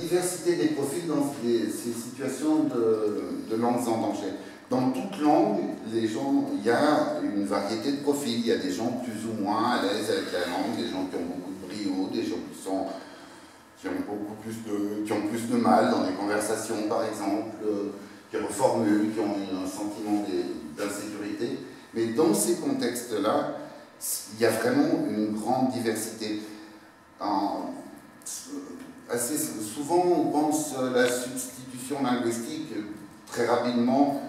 diversité des profils dans ces situations de langues en danger. Dans toute langue, il y a une variété de profils. Il y a des gens plus ou moins à l'aise avec la langue, des gens qui ont beaucoup de brio, des gens qui ont plus de mal dans des conversations, par exemple, qui reformulent, qui ont un sentiment d'insécurité. Mais dans ces contextes-là, il y a vraiment une grande diversité. Assez souvent, on pense à la substitution linguistique très rapidement.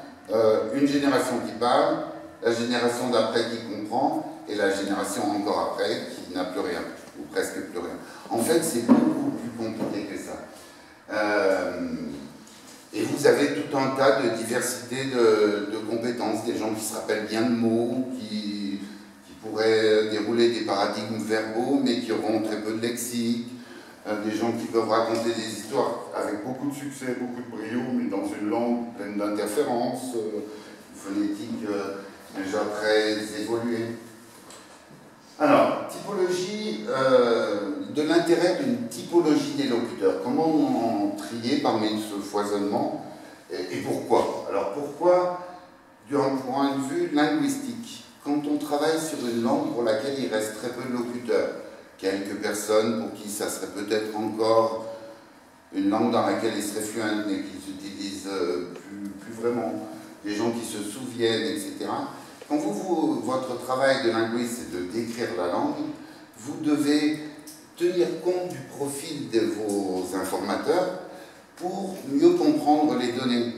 Une génération qui parle, la génération d'après qui comprend, et la génération encore après qui n'a plus rien, ou presque plus rien. En fait, c'est beaucoup plus compliqué que ça. Et vous avez tout un tas de diversité de compétences, des gens qui se rappellent bien de mots, qui pourraient dérouler des paradigmes verbaux, mais qui auront très peu de lexique, des gens qui peuvent raconter des histoires avec beaucoup de succès, beaucoup de brio, mais dans une langue pleine d'interférences, une phonétique déjà très évoluée. Alors, typologie, de l'intérêt d'une typologie des locuteurs. Comment en trier parmi ce foisonnement et pourquoi? Alors pourquoi, d'un point de vue linguistique, quand on travaille sur une langue pour laquelle il reste très peu de locuteurs, quelques personnes pour qui ça serait peut-être encore une langue dans laquelle ils seraient fluents mais qu'ils utilisent plus vraiment, des gens qui se souviennent, etc. Quand votre travail de linguiste c'est de décrire la langue, vous devez tenir compte du profil de vos informateurs pour mieux comprendre les données.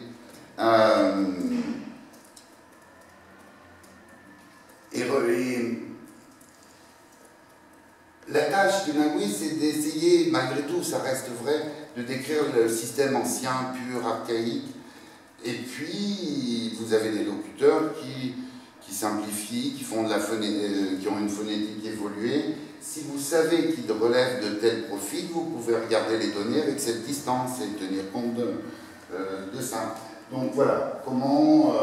La tâche du linguiste, c'est d'essayer, malgré tout, ça reste vrai, de décrire le système ancien, pur, archaïque. Et puis, vous avez des locuteurs qui simplifient, qui ont une phonétique évoluée. Si vous savez qu'ils relèvent de tels profils, vous pouvez regarder les données avec cette distance et tenir compte de ça. Donc voilà, comment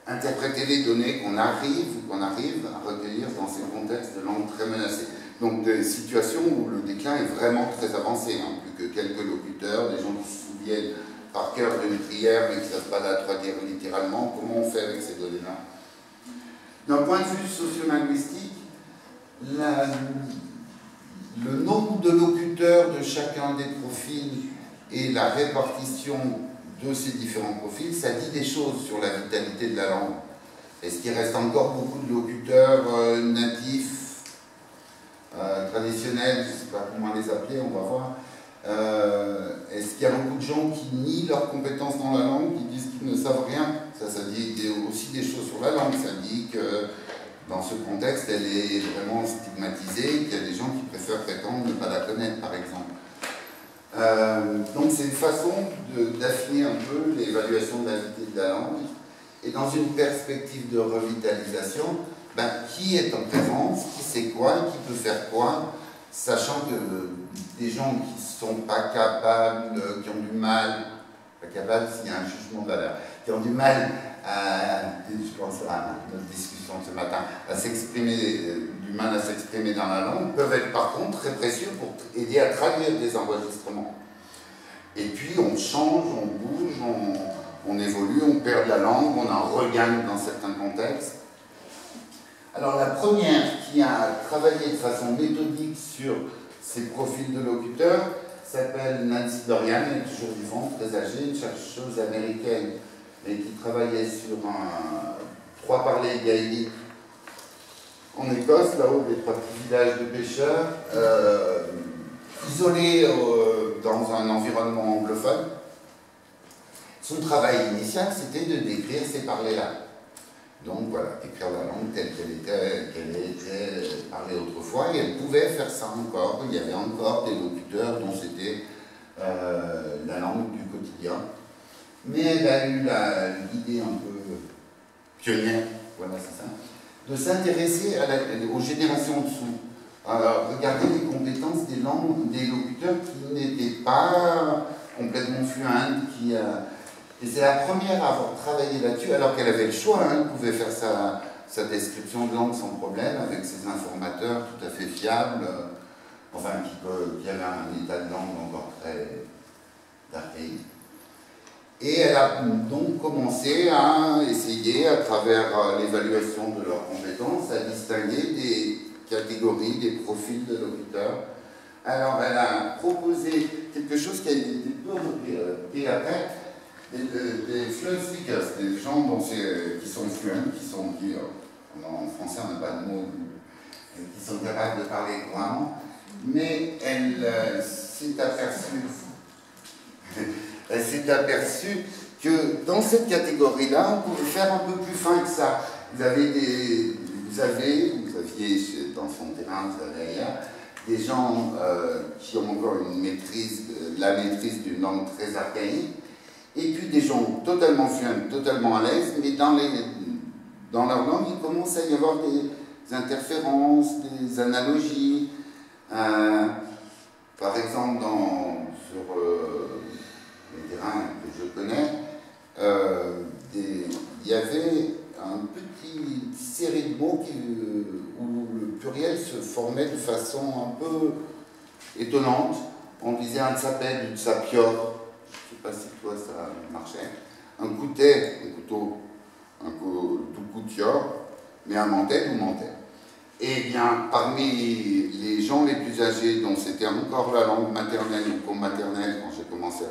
interpréter les données qu'on arrive à recueillir dans ces contextes de langue très menacés. Donc des situations où le déclin est vraiment très avancé, hein, plus que quelques locuteurs, des gens qui se souviennent par cœur d'une prière mais qui ne savent pas la traduire littéralement. Comment on fait avec ces données-là? D'un point de vue sociolinguistique, le nombre de locuteurs de chacun des profils et la répartition de ces différents profils, ça dit des choses sur la vitalité de la langue. Est-ce qu'il reste encore beaucoup de locuteurs natifs, traditionnels, je ne sais pas comment les appeler, on va voir. Est-ce qu'il y a beaucoup de gens qui nient leurs compétences dans la langue, qui disent qu'ils ne savent rien? Ça dit aussi des choses sur la langue. Ça dit que dans ce contexte, elle est vraiment stigmatisée, qu'il y a des gens qui préfèrent prétendre ne pas la connaître, par exemple. Donc c'est une façon d'affiner un peu l'évaluation de la vitalité de la langue. Et dans une perspective de revitalisation, qui est en présence, qui sait quoi, qui peut faire quoi, sachant que des gens qui ne sont pas capables, qui ont du mal, pas capables s'il y a un jugement de valeur, qui ont du mal je pense à notre discussion ce matin, à s'exprimer, du mal à s'exprimer dans la langue, peuvent être par contre très précieux pour aider à traduire des enregistrements. Et puis on change, on bouge, on évolue, on perd la langue, on en regagne dans certains contextes. Alors la première qui a travaillé de façon méthodique sur ces profils de locuteurs s'appelle Nancy Dorian, elle est toujours vivante, très âgée, une chercheuse américaine, mais qui travaillait sur trois parlers gaéliques en Écosse, là-haut, des trois petits villages de pêcheurs, isolés dans un environnement anglophone. Son travail initial, c'était de décrire ces parlers-là. Donc voilà, écrire la langue telle qu'elle était parlée autrefois, et elle pouvait faire ça encore. Il y avait encore des locuteurs dont c'était la langue du quotidien. Mais elle a eu l'idée un peu pionnière, voilà c'est ça, de s'intéresser aux générations dessous. Regarder les compétences des locuteurs qui n'étaient pas complètement fluents, et c'est la première à avoir travaillé là-dessus, alors qu'elle avait le choix, hein, elle pouvait faire sa description de langue sans problème, avec ses informateurs tout à fait fiables, enfin qui avaient un état de langue encore très Et elle a donc commencé à essayer, à travers l'évaluation de leurs compétences, à distinguer des catégories, des profils de locuteurs. Alors elle a proposé quelque chose qui a été peu repris après, des fluent speakers, des gens qui sont fluents, en français on n'a pas de mot, qui sont capables de parler couramment, mais elle s'est aperçue que dans cette catégorie-là, on pouvait faire un peu plus fin que ça. Vous aviez dans son terrain, vous avez ailleurs, des gens qui ont encore la maîtrise d'une langue très archaïque, et puis des gens totalement fluents, totalement à l'aise, mais dans leur langue, il commence à y avoir des interférences, des analogies. Par exemple, sur les terrains que je connais, il y avait une petite série de mots où le pluriel se formait de façon un peu étonnante. On disait un tsaped, une tsapior, je ne sais pas si toi ça marchait, un coutet, un couteau, tout coutior, mais un mantel ou mantel. Et bien, parmi les gens les plus âgés, dont c'était encore la langue maternelle ou co-maternelle quand j'ai commencé à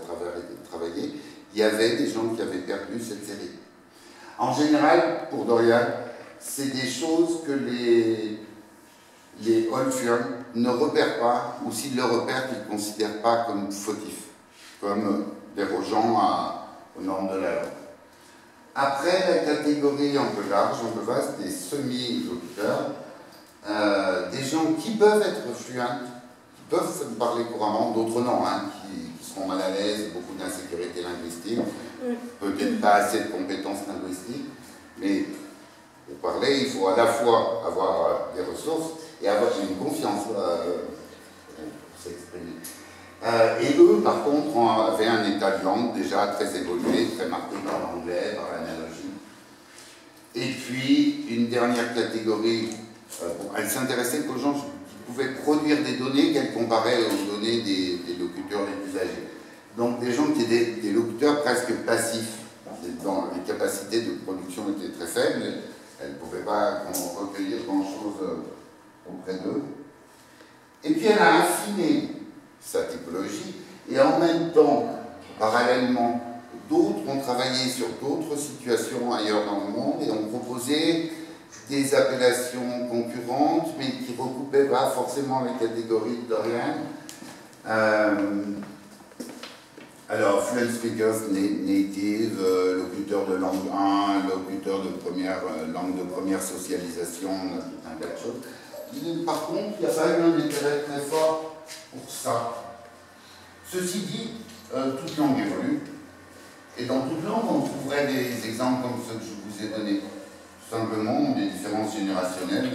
travailler, il y avait des gens qui avaient perdu cette série. En général, pour Dorian, c'est des choses que les Olfuens ne repèrent pas, ou s'ils le repèrent, qu'ils ne considèrent pas comme fautifs, comme dérogeant aux normes de la langue. Après, la catégorie un peu large, un peu vaste, des semi-locuteurs, des gens qui peuvent être fluents, qui peuvent parler couramment, d'autres non, qui seront mal à l'aise, beaucoup d'insécurité linguistique, peut-être pas assez de compétences linguistiques, mais pour parler, il faut à la fois avoir des ressources et avoir une confiance pour s'exprimer. Et eux, par contre, avaient un état de langue déjà très évolué, très marqué par l'anglais, par l'analogie. Et puis, une dernière catégorie, elle s'intéressait qu'aux gens qui pouvaient produire des données qu'elle comparait aux données des locuteurs les plus âgés. Donc des gens qui étaient des locuteurs presque passifs, dont les capacités de production étaient très faibles, elles ne pouvaient pas recueillir grand-chose auprès d'eux. Et puis elle a affiné sa typologie, et en même temps, parallèlement, d'autres ont travaillé sur d'autres situations ailleurs dans le monde et ont proposé des appellations concurrentes, mais qui ne recoupaient pas forcément les catégories de Dorian. Alors, fluent speakers, native, locuteur de langue 1, locuteur de langue de première socialisation, un tas de choses. Par contre, il n'y a pas eu un intérêt très fort pour ça. Ceci dit, toute langue évolue, et dans toute langue, on trouverait des exemples comme ceux que je vous ai donnés. Tout simplement, des différences générationnelles.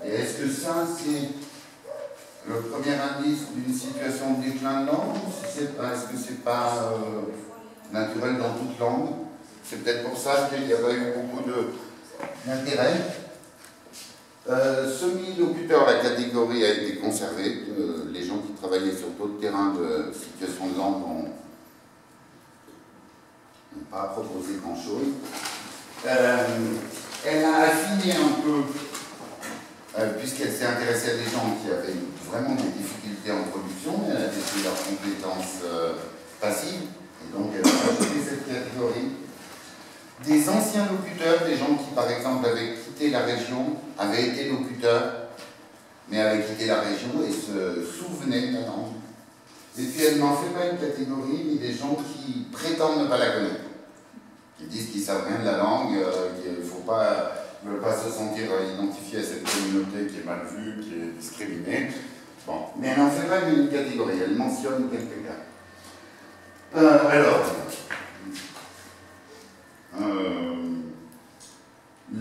Et est-ce que ça, c'est le premier indice d'une situation de déclin de langue, est-ce que c'est pas naturel dans toute langue? C'est peut-être pour ça qu'il n'y a pas eu beaucoup d'intérêt. Semi-locuteur, la catégorie a été conservée. Les gens qui travaillaient sur d'autres terrains de situation de langue n'ont pas proposé grand-chose. Elle a affiné un peu, puisqu'elle s'est intéressée à des gens qui avaient vraiment des difficultés en production, elle a testé leurs compétences passives, et donc elle a ajouté cette catégorie. Des anciens locuteurs, des gens qui par exemple avaient quitté la région, avaient été locuteurs, mais avaient quitté la région et se souvenaient de la langue. Et puis elle n'en fait pas une catégorie, mais des gens qui prétendent ne pas la connaître, qui disent qu'ils ne savent rien de la langue, qu'il ne faut pas... ne veulent pas se sentir identifiés à cette communauté qui est mal vue, qui est discriminée. Bon. Mais elle n'en fait pas une catégorie, elle mentionne quelques cas.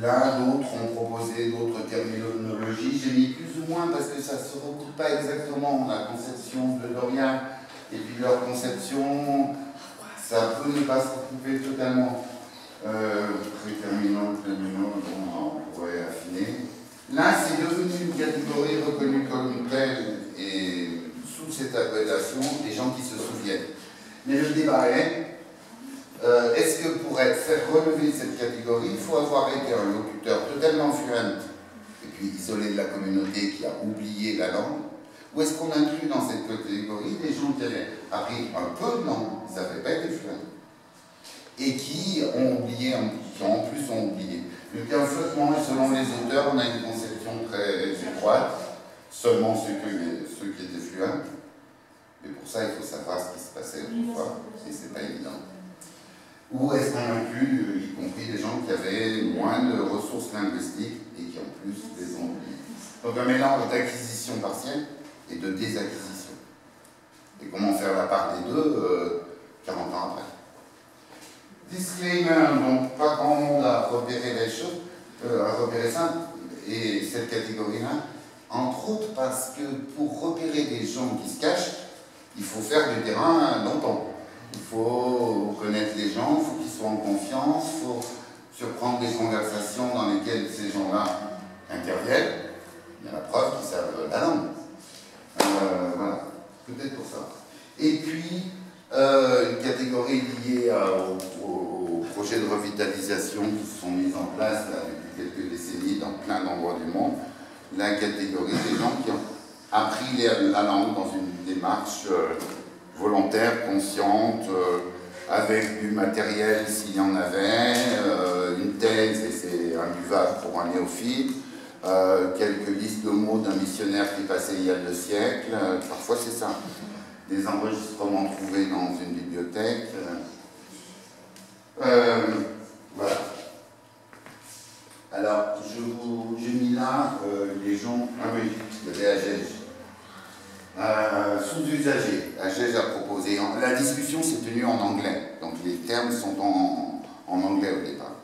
Là, d'autres ont proposé d'autres terminologies. J'ai mis plus ou moins parce que ça ne se recoupe pas exactement la conception de Dorian et puis leur conception, ça peut ne pas se recouper totalement. Préterminant, on pourrait affiner. Là, c'est devenu une catégorie reconnue comme telle et sous cette appellation, des gens qui se souviennent. Mais le débat est, faire relever cette catégorie, il faut avoir été un locuteur totalement fluent et puis isolé de la communauté qui a oublié la langue. Ou est-ce qu'on inclut dans cette catégorie des gens qui avaient appris un peu de langue, ils n'avaient pas été fluents, et qui ont oublié, qui en plus ont oublié. Donc il y a un flottement, et selon les auteurs, on a une conception très étroite, seulement ceux qui étaient fluents. Mais pour ça, il faut savoir ce qui se passait autrefois, et c'est pas évident. Ou est-ce qu'on inclut, y compris des gens qui avaient moins de ressources linguistiques et qui en plus les ont oubliées. Donc un mélange d'acquisition partielle et de désacquisition. Et comment faire la part des deux 40 ans après. Disclaimer, donc pas grand monde à repérer les choses, à repérer ça, et cette catégorie-là, entre autres parce que pour repérer des gens qui se cachent, il faut faire du terrain longtemps. Il faut connaître les gens, il faut qu'ils soient en confiance, il faut surprendre des conversations dans lesquelles ces gens-là interviennent. Il y a la preuve qu'ils savent la langue. Voilà, peut-être pour ça. Et puis, une catégorie liée aux projets de revitalisation qui sont mis en place là, depuis quelques décennies dans plein d'endroits du monde, la catégorie des gens qui ont appris la langue dans une démarche volontaire, consciente, avec du matériel s'il y en avait, une thèse, et c'est imbuvable pour un néophyte, quelques listes de mots d'un missionnaire qui passait il y a 2 siècles, parfois c'est ça. Des enregistrements trouvés dans une bibliothèque. Voilà. Alors, j'ai mis là les gens. Ah oui, il y avait Agege. Sous-usagers. Agege a proposé. La discussion s'est tenue en anglais. Donc les termes sont en anglais au départ.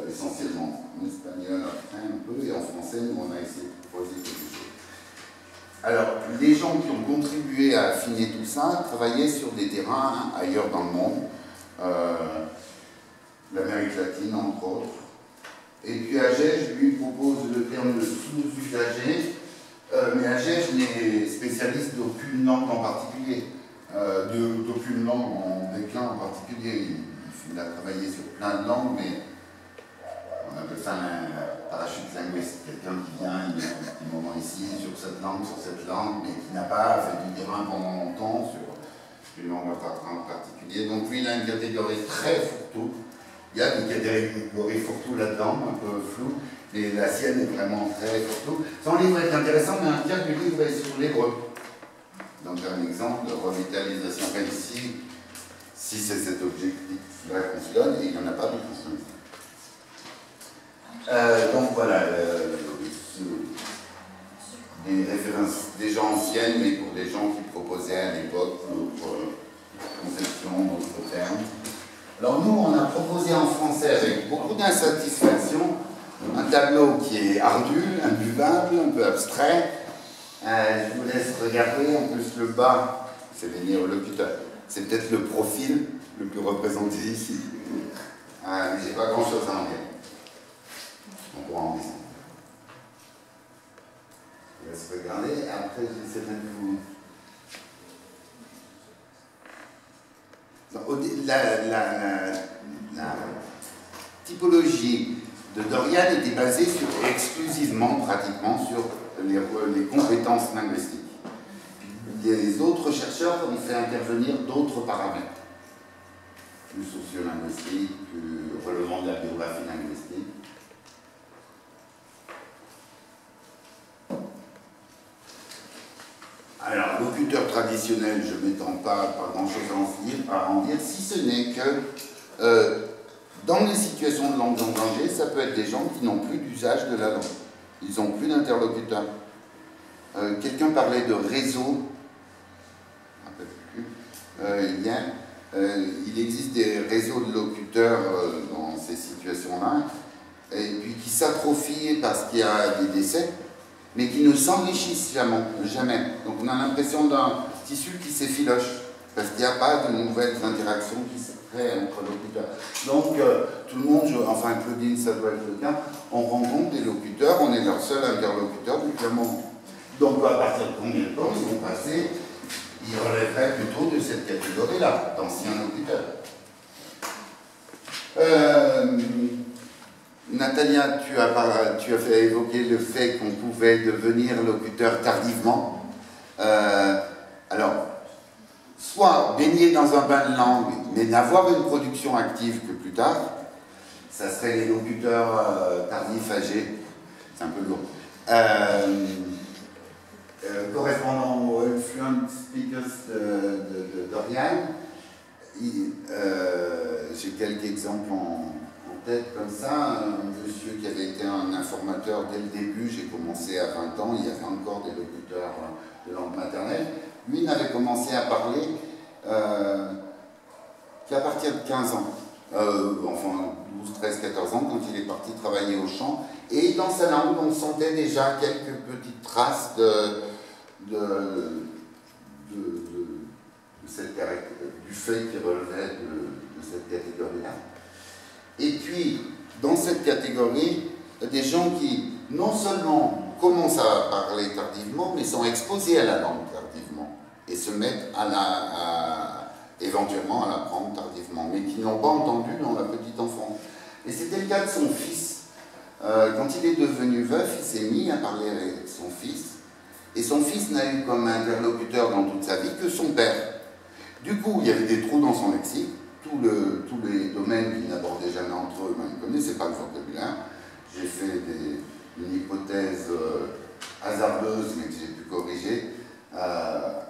Essentiellement. En espagnol après un peu et en français, nous on a essayé de proposer quelque chose. Alors, les gens qui ont contribué à affiner tout ça travaillaient sur des terrains ailleurs dans le monde, l'Amérique latine entre autres. Et puis Agege lui propose le terme de sous-usager, mais Agege n'est spécialiste d'aucune langue en particulier, d'aucune langue en déclin en particulier. Il a travaillé sur plein de langues, mais on appelle ça un parachute linguiste, quelqu'un qui vient, il est un petit moment ici, sur cette langue, mais qui n'a pas fait du terrain pendant longtemps sur une langue en particulier. Donc lui, il a une catégorie très fourre-tout. Il y a des catégories fourre-tout là-dedans, un peu floues, mais la sienne est vraiment très fourre-tout. Son livre est intéressant, mais un tiers du livre est sur l'hébreu. Donc un exemple de revitalisation réussie, si c'est cet objectif-là qu'on se donne, et il n'y en a pas de construction. Donc voilà, des références déjà anciennes, mais pour des gens qui proposaient à l'époque d'autres conceptions, d'autres termes. Alors nous, on a proposé en français avec beaucoup d'insatisfaction un tableau qui est ardu, imbuvable, un peu abstrait. Je vous laisse regarder, en plus le bas, c'est les néolocuteurs. C'est peut-être le profil le plus représenté ici. Mais j'ai pas grand-chose à en dire. On pourra en descendre. Je laisse regarder, après j'essaie de vous... La typologie de Dorian était basée exclusivement, pratiquement, sur les compétences linguistiques. Les autres chercheurs ont fait intervenir d'autres paramètres, plus sociolinguistiques, plus relevant de la biographie linguistique. Alors, locuteur traditionnel, je ne m'étends pas grand-chose à en dire, si ce n'est que dans les situations de langue en danger, ça peut être des gens qui n'ont plus d'usage de la langue. Ils n'ont plus d'interlocuteurs. Quelqu'un parlait de réseau. Il existe des réseaux de locuteurs dans ces situations-là, et puis qui s'atrophient parce qu'il y a des décès, mais qui ne s'enrichissent jamais. Donc on a l'impression d'un tissu qui s'effiloche, parce qu'il n'y a pas de nouvelles interactions qui se créent entre locuteurs. Donc tout le monde, enfin Claudine, ça doit être le cas, on rencontre des locuteurs, on est leur seul interlocuteur depuis un moment. Donc à partir de combien de temps ils vont passer, ils relèveraient plutôt de cette catégorie-là, d'anciens locuteurs. Natalia, tu as fait évoquer le fait qu'on pouvait devenir locuteur tardivement. Alors, soit baigner dans un bain de langue, mais n'avoir une production active que plus tard, ça serait les locuteurs tardifs âgés, c'est un peu lourd. Correspondant aux Fluent Speakers d'Oriane, j'ai quelques exemples en tête comme ça. Un monsieur qui avait été un informateur dès le début, j'ai commencé à 20 ans, il y avait encore des locuteurs de langue maternelle. Lui n'avait commencé à parler qu'à partir de 15 ans, enfin 12, 13, 14 ans, quand il est parti travailler au champ. Et dans sa langue, on sentait déjà quelques petites traces du fait qui relevait de cette catégorie-là. Et puis, dans cette catégorie, il y a des gens qui, non seulement commencent à parler tardivement, mais sont exposés à la langue tardivement, et se mettent éventuellement à l'apprendre tardivement, mais qui n'ont pas entendu dans la petite enfance. Et c'était le cas de son fils. Quand il est devenu veuf, il s'est mis à parler avec son fils, et son fils n'a eu comme interlocuteur dans toute sa vie que son père. Du coup, il y avait des trous dans son lexique, tous les domaines qu'il n'abordait jamais entre eux, il ne connaissait pas le vocabulaire. J'ai fait une hypothèse hasardeuse, mais que j'ai pu corriger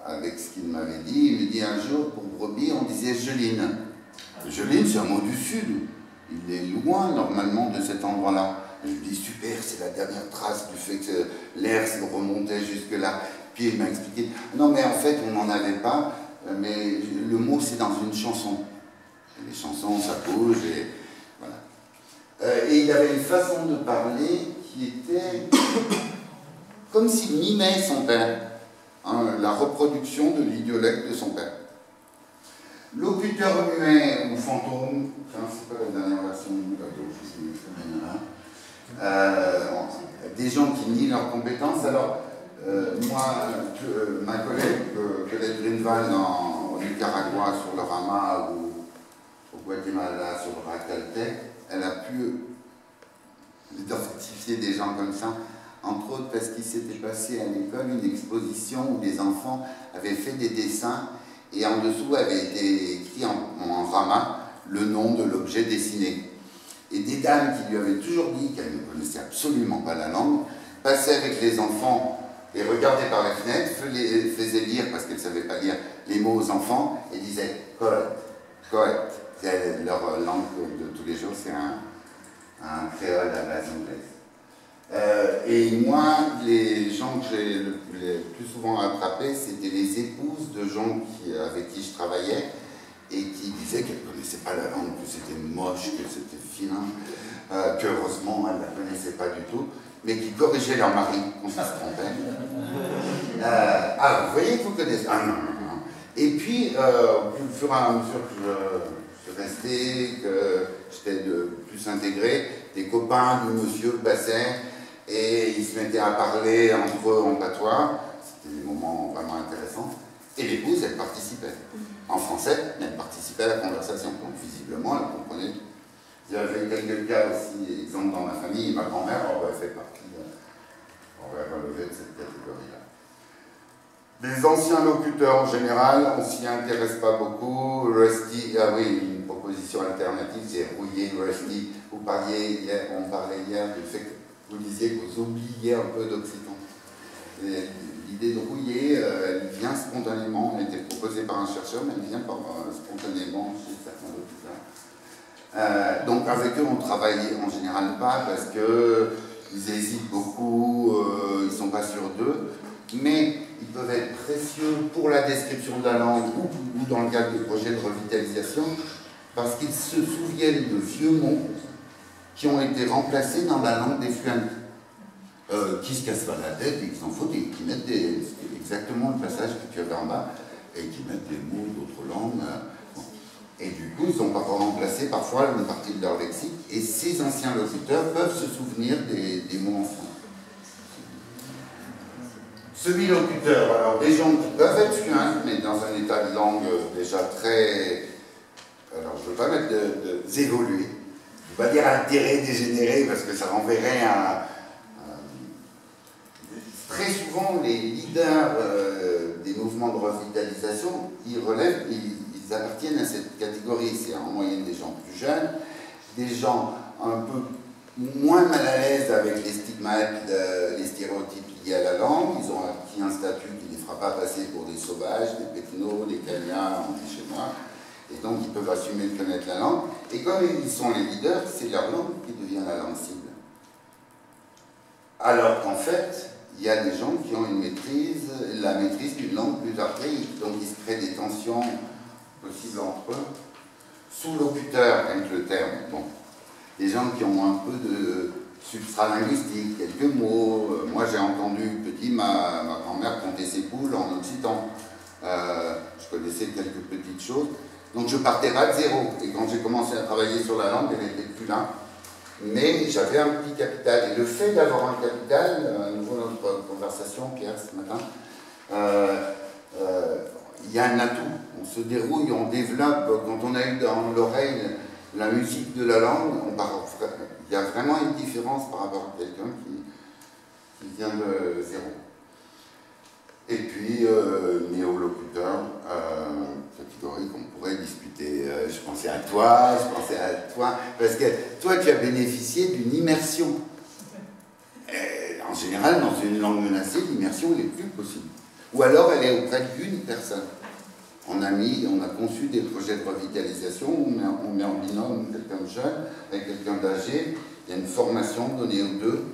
avec ce qu'il m'avait dit. Il me dit un jour, pour brebis, on disait Geline. Geline, c'est un mot du sud. Il est loin, normalement, de cet endroit-là. Je lui dis, super, c'est la dernière trace du fait que l'air se remontait jusque-là. Puis il m'a expliqué, non, mais en fait, on n'en avait pas, mais le mot, c'est dans une chanson. Les chansons, ça bouge, et voilà. Et il avait une façon de parler qui était comme s'il mimait son père, hein, la reproduction de l'idiolecte de son père. Locuteur muet ou fantôme, enfin, c'est pas la dernière version de la des gens qui nient leurs compétences. Alors, moi, ma collègue Colette Greenval au Nicaragua sur le Rama ou au Guatemala sur le Racaltec, elle a pu identifier des gens comme ça, entre autres parce qu'il s'était passé à l'école une exposition où les enfants avaient fait des dessins et en dessous avait été écrit en Rama le nom de l'objet dessiné. Et des dames qui lui avaient toujours dit qu'elles ne connaissaient absolument pas la langue, passaient avec les enfants et regardaient par la fenêtre, faisaient lire, parce qu'elles ne savaient pas lire, les mots aux enfants, et disaient « correct, correct ». C'est leur langue de tous les jours, c'est un créole à base anglaise. Et moi, les gens que j'ai le plus souvent attrapés, c'était les épouses de gens avec qui je travaillais, et qui disaient qu'elles ne connaissaient pas la langue, que c'était moche, que c'était filin, qu'heureusement elles ne la connaissaient pas du tout, mais qui corrigeaient leur mari quand ils se trompaient. Ah, vous voyez, vous connaissez. Ah non, non, non. Et puis, au fur et à mesure que je restais, que j'étais plus intégré, des copains de monsieur passaient et ils se mettaient à parler entre eux en patois. C'était des moments vraiment intéressants. Et l'épouse, elle participait. En français, mais elle participait à la conversation. Donc visiblement, elle comprenait. Il y avait quelques cas aussi, exemple dans ma famille, ma grand-mère aurait fait partie, aurait relevé de cette catégorie-là. Les anciens locuteurs en général, on s'y intéresse pas beaucoup. Rusty, ah oui, une proposition alternative, c'est rouillé, rusty. On parlait hier du fait que vous disiez que vous oubliez un peu d'occitan. L'idée de rouiller, elle vient spontanément, elle a été proposée par un chercheur, mais elle vient spontanément chez certains locuteurs. Donc avec eux, on travaille en général pas parce qu'ils hésitent beaucoup, ils ne sont pas sûrs d'eux, mais ils peuvent être précieux pour la description de la langue ou dans le cadre de projets de revitalisation, parce qu'ils se souviennent de vieux mots qui ont été remplacés dans la langue des fluents. Qui se cassent pas la tête et qui s'en foutent et qui mettent exactement le passage que tu avais en bas et qui mettent des mots d'autres langues. Bon. Et du coup, ils ont remplacé parfois une partie de leur lexique et ces anciens locuteurs peuvent se souvenir des mots anciens. Semi-locuteurs, alors des gens qui peuvent être fluents, mais dans un état de langue déjà très... Alors je ne veux pas mettre évolué. ne vais pas dire altéré, dégénéré, parce que ça renverrait à... Très souvent, les leaders des mouvements de revitalisation, ils appartiennent à cette catégorie. C'est en moyenne des gens plus jeunes, des gens un peu moins mal à l'aise avec les stigmates, les stéréotypes liés à la langue. Ils ont acquis un statut qui ne les fera pas passer pour des sauvages, des pétnos, des cagnards, des chinois. Et donc, ils peuvent assumer de connaître la langue. Et comme ils sont les leaders, c'est leur langue qui devient la langue cible. Alors qu'en fait, il y a des gens qui ont la maîtrise d'une langue plus archaïque. Donc, il se crée des tensions possibles entre eux. Sous-locuteurs, avec le terme, bon. Des gens qui ont un peu de substrat linguistique, quelques mots. Moi, j'ai entendu petit ma grand-mère compter ses poules en occitan. Je connaissais quelques petites choses. Donc, je partais pas de zéro. Et quand j'ai commencé à travailler sur la langue, elle n'était plus là. Mais j'avais un petit capital. Et le fait d'avoir un capital, à nouveau dans notre conversation, Pierre, ce matin, il y a un atout. On se dérouille, on développe. Quand on a eu dans l'oreille la musique de la langue, il y a vraiment une différence par rapport à quelqu'un qui vient de zéro. Et puis, néolocuteur, catégorie qu'on pourrait discuter. Je pensais à toi, parce que toi, tu as bénéficié d'une immersion. En général, dans une langue menacée, l'immersion n'est plus possible. Ou alors, elle est auprès d'une personne. On a conçu des projets de revitalisation, on met en binôme quelqu'un de jeune avec quelqu'un d'âgé, il y a une formation donnée aux deux,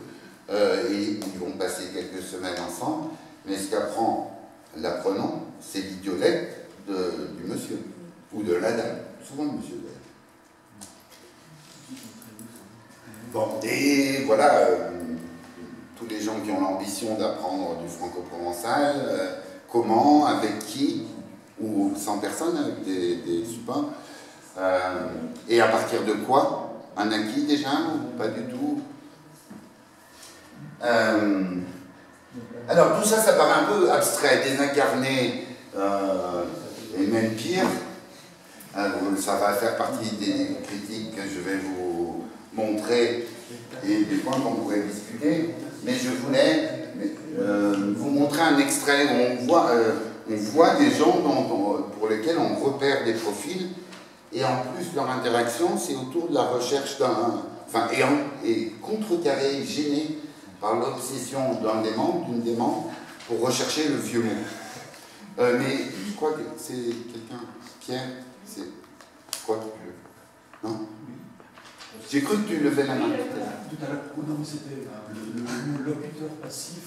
et ils vont passer quelques semaines ensemble, mais ce qu'apprend l'apprenant, c'est l'idiolect du monsieur, ou de la dame, souvent le monsieur d'ailleurs. Bon, et voilà, tous les gens qui ont l'ambition d'apprendre du franco-provençal, comment, avec qui, ou sans personne, avec des supports, et à partir de quoi? Un acquis déjà, ou pas du tout? Alors tout ça, ça paraît un peu abstrait, désincarné, et même pire. Ça va faire partie des critiques que je vais vous montrer et des points qu'on pourrait discuter, mais je voulais vous montrer un extrait où on voit des gens pour lesquels on repère des profils, et en plus leur interaction, c'est autour de la recherche et contrecarré, gêné par l'obsession d'une des membres pour rechercher le vieux mot. Mais je crois que c'est quelqu'un, Pierre, c'est quoi que tu veux? Non? J'ai cru que tu levais la main. Tout à l'heure, non, mais c'était le locuteur passif,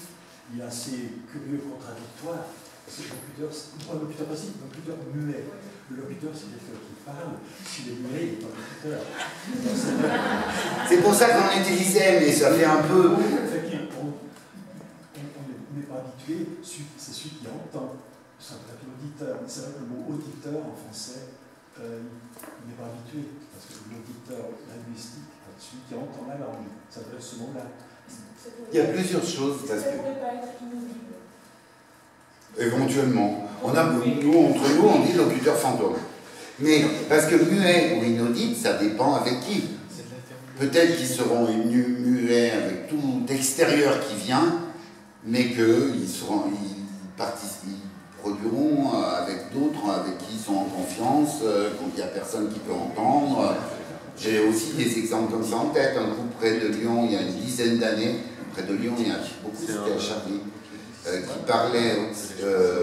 il est assez curieux, contradictoire. C'est un locuteur passif, un locuteur muet. Le locuteur, c'est quelqu'un qui parle. S'il est muet, il n'est pas locuteur. C'est pour ça qu'on utilisait, mais ça fait un peu. On n'est pas habitué, c'est celui qui entend. C'est vrai que l'auditeur, c'est vrai que le mot auditeur en français, on n'est pas habitué. Parce que l'auditeur linguistique, celui qui entend la langue, ça doit être ce mot-là. Il y a plusieurs choses. Ça ne pourrait pas être inaudible. Éventuellement. Entre nous, on dit locuteur fantôme. Mais parce que muet ou inaudible, ça dépend avec qui. Peut-être qu'ils seront muets avec tout extérieur qui vient, mais qu'ils produiront avec d'autres avec qui ils sont en confiance, quand il n'y a personne qui peut entendre. J'ai aussi des exemples comme ça en tête. Un groupe près de Lyon, il y a une dizaine d'années, près de Lyon, il y a beaucoup, c'était à Charlie, qui parlaient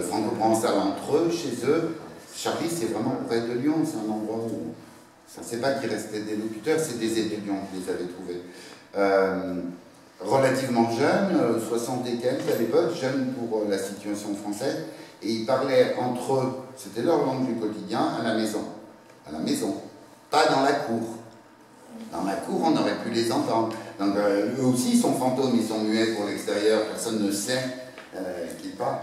franco-provençal entre eux, chez eux. Charlie, c'est vraiment près de Lyon, c'est un endroit où... Ça ne sait pas qu'il restait des locuteurs, c'est des étudiants qui les avaient trouvés. Relativement jeunes, 60 et quelques à l'époque, jeunes pour la situation française, et ils parlaient entre eux, c'était leur langue du quotidien, à la maison. À la maison, pas dans la cour. Dans la cour, on aurait pu les entendre. Donc eux aussi, ils sont fantômes, ils sont muets pour l'extérieur, personne ne sait qu'ils parlent.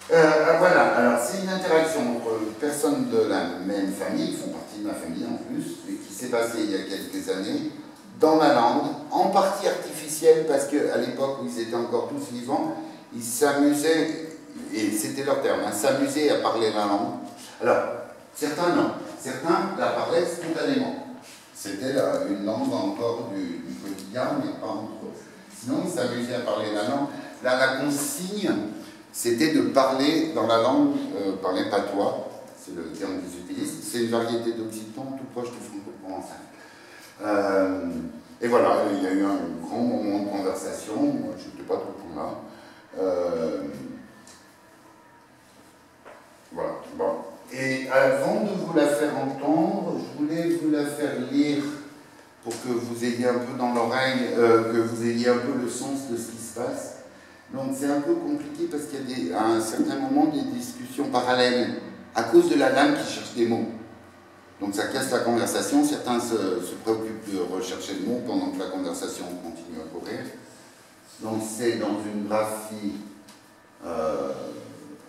Voilà, alors c'est une interaction entre personnes de la même famille, qui font partie de ma famille en plus, et qui s'est passée il y a quelques années, dans la langue, en partie artificielle, parce qu'à l'époque où ils étaient encore tous vivants, ils s'amusaient, et c'était leur terme, s'amuser à parler la langue. Alors, certains non, certains la parlaient spontanément. C'était une langue encore du quotidien, mais pas entre eux. Sinon, ils s'amusaient à parler la langue. Là, la consigne, c'était de parler dans la langue, parler patois, c'est le terme qu'ils utilisent. C'est une variété d'occitan tout proche du franco-provençal. Et voilà, il y a eu un grand moment de conversation. Moi, je n'étais pas tout le temps là. Voilà. Bon. Et avant de vous la faire entendre, je voulais vous la faire lire pour que vous ayez un peu dans l'oreille, que vous ayez un peu le sens de ce qui se passe. Donc c'est un peu compliqué parce qu'il y a à un certain moment des discussions parallèles à cause de la lame qui cherche des mots. Donc ça casse la conversation, certains se préoccupent de rechercher le mot pendant que la conversation continue à courir. Donc c'est dans une graphie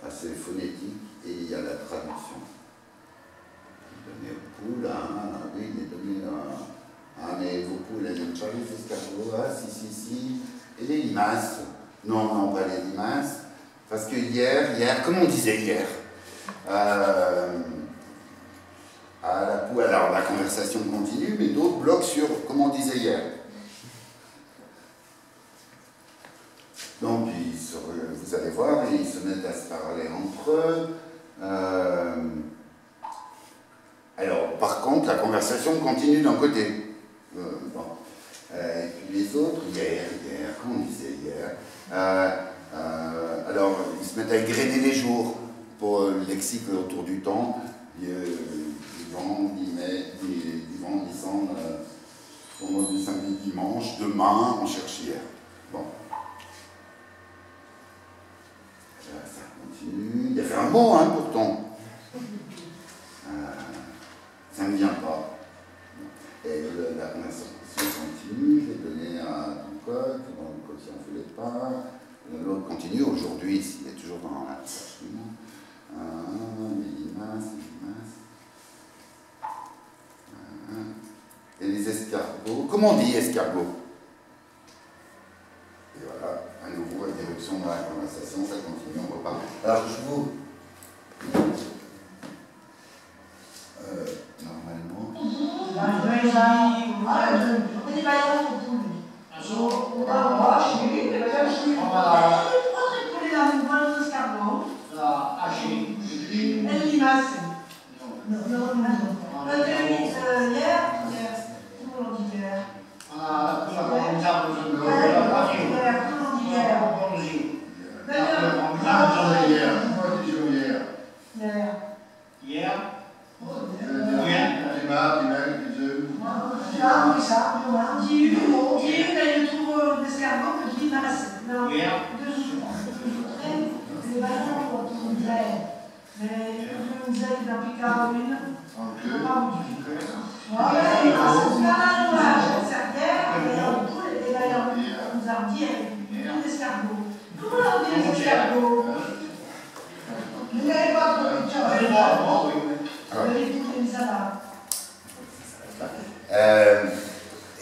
assez phonétique et il y a la traduction. Donné aux poules, oui, il est donné mais vos poules, elles aiment pas les escargots, si. Et les limaces, non, pas les limaces, parce que hier, comme on disait hier, à la poule, alors la conversation continue, mais d'autres bloquent sur comment on disait hier. Donc, vous allez voir, ils se mettent à se parler entre eux. Alors, par contre, la conversation continue d'un côté. Et puis les autres, hier, comment on disait hier alors, ils se mettent à égrener les jours pour le lexique autour du temps. Du vendredi, samedi, dimanche, demain, on cherche hier. Bon. Ça continue. Il y avait un mot, pourtant. Ça ne me vient pas. Et la conversation continue. J'ai donné un code. Dans le code, si on ne voulait pas. L'autre continue. Aujourd'hui, il est toujours dans la les limaces. Et les escargots. Comment on dit escargot? Et voilà, à nouveau, interruption dans la conversation, ça continue, on repart. Alors, je vous... normalement...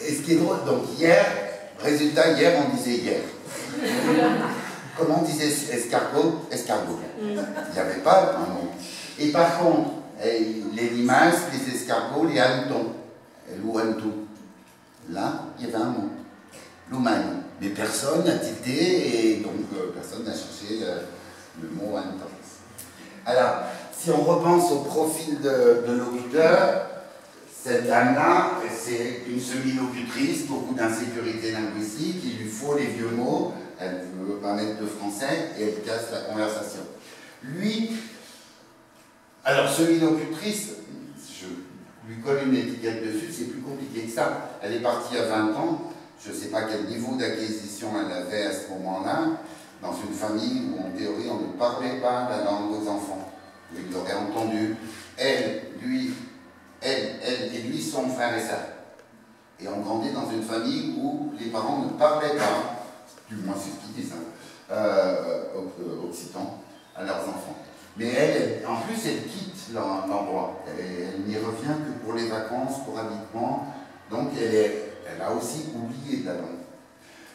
Et ce qui est drôle, donc hier, résultat, hier on disait hier. Comment on disait escargot? Escargot. Il n'y avait pas un mot. Et par contre, les limaces, les escargots, les hannetons, l'ouhantou. Là, il y avait un mot. L'oumagne. Mais personne n'a tilté et donc personne n'a cherché le mot hanneton. Alors, si on repense au profil de l'auditeur, cette dame-là, c'est une semi-locutrice, beaucoup d'insécurité linguistique, il lui faut les vieux mots, elle ne veut pas mettre de français et elle casse la conversation. Lui, alors semi-locutrice, je lui colle une étiquette dessus, c'est plus compliqué que ça. Elle est partie à 20 ans, je ne sais pas quel niveau d'acquisition elle avait à ce moment-là, dans une famille où en théorie on ne parlait pas la langue aux enfants. Il l'aurait entendu, elle et lui, son frère et sœur. Et on grandit dans une famille où les parents ne parlaient pas, du moins c'est ce qu'ils disent, occitan, à leurs enfants. Mais elle, en plus, elle quitte l'endroit. Elle n'y revient que pour les vacances, pour habitement. Donc elle a aussi oublié la langue.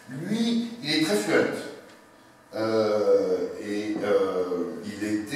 Lui, il est très fluent. Il était